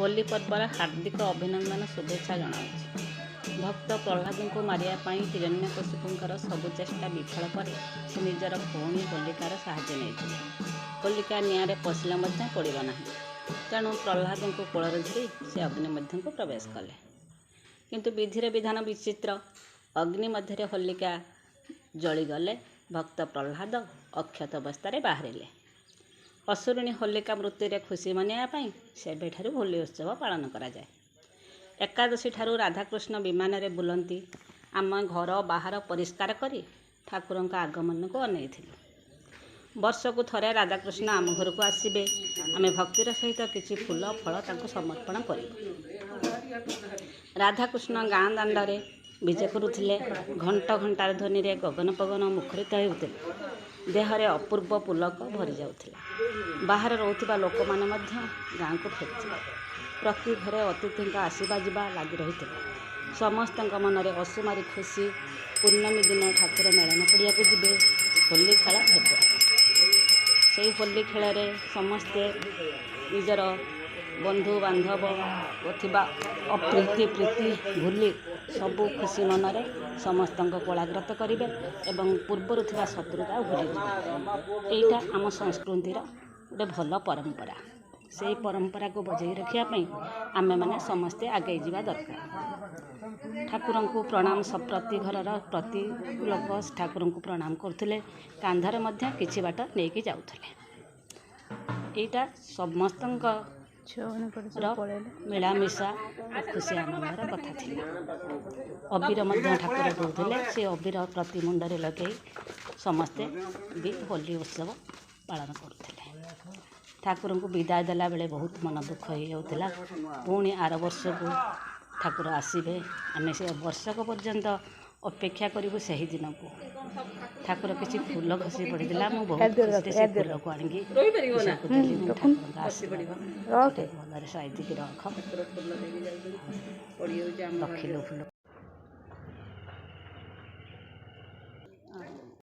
होली पर्वर हार्दिक अभिनंदन शुभेच्छा जनाऊँ। भक्त प्रहलाद को मारिया हिरण्यकशिपुंकर सबु चेष्टा विफल पर से निजर भौणी होलिकार साहाय्य नहीं। होलिका निआरे पशिले पड़ब ना, तेणु प्रहलाद को कोलर धरी से अग्नि मध्य को प्रवेश कले। किंतु विधिर विधान विचित्र। अग्नि मध्य होलिका जलीगले। भक्त प्रहलाद अक्षत अवस्था बाहरिले। असुरुणी होलिका मृत्यु खुशी मनाइवाई सेबेठारु होली उत्सव पालन करा जाए। एकादशी ठारू राधाकृष्ण विमान रे बुलंती आम घर बाहर परिष्कार करी ठाकुरों आगमन को अनैथिलु। वर्ष को थरे राधाकृष्ण आम घर को आसबे, आमे भक्तिर सहित किछि फूल फल तांको समर्पण करिबु। राधाकृष्ण गाँ दांडे विजे करुथिले। घंट घंटार ध्वनि रे गगन पवन मुखरित हेउथिले। देहरे अपूर्व पुलक भरी जाउथिला। बाहर रोथिबा लोक माने मध्य गाँ को फेरुथिले। प्रति घरे अतिथि आसवा जावा लगी रही। समस्त मनरे असुमारी खुशी। पूर्णमी दिन ठाकुर मेलन पड़िया को जीवे, होली खेल हे। से होली खेल समस्ते निजर बंधु बांधव अप्रीति प्रीति भूली सबू खुशी मनरे समस्त कोलाग्रत करेंगे एवं पूर्वर थिबा शत्रुता भूली। एटा आम संस्कृतिर गोटे भल परंपरा। से परंपरा को बजाई रखापी आमे मैंने समस्ते आगे जावा दरकार। ठाकुर को प्रणाम सब प्रति घर प्रति लोक ठाकुर को प्रणाम करते। कांधरे मध्य किछि बाट नहीं जाऊले। यहाँ समस्त मिलामिशा और खुशी आनंदर कथा थी। अबीर मध्य ठाकुर दौले। से अबीर प्रति मुंडरे लगे समस्ते भी होली उत्सव पालन करते। ठाकुर को विदाय देला बेले बहुत मन दुख होता। पुणी आर वर्ष को ठाकुर आसबे, आम से वर्षक पर्यंत अपेक्षा करूँ। से ही दिन को ठाकुर किसी फूल खसी पड़ा। मुझे बहुत खुशी से फूल को आणिकी भल साइज रख रखिलु फूल।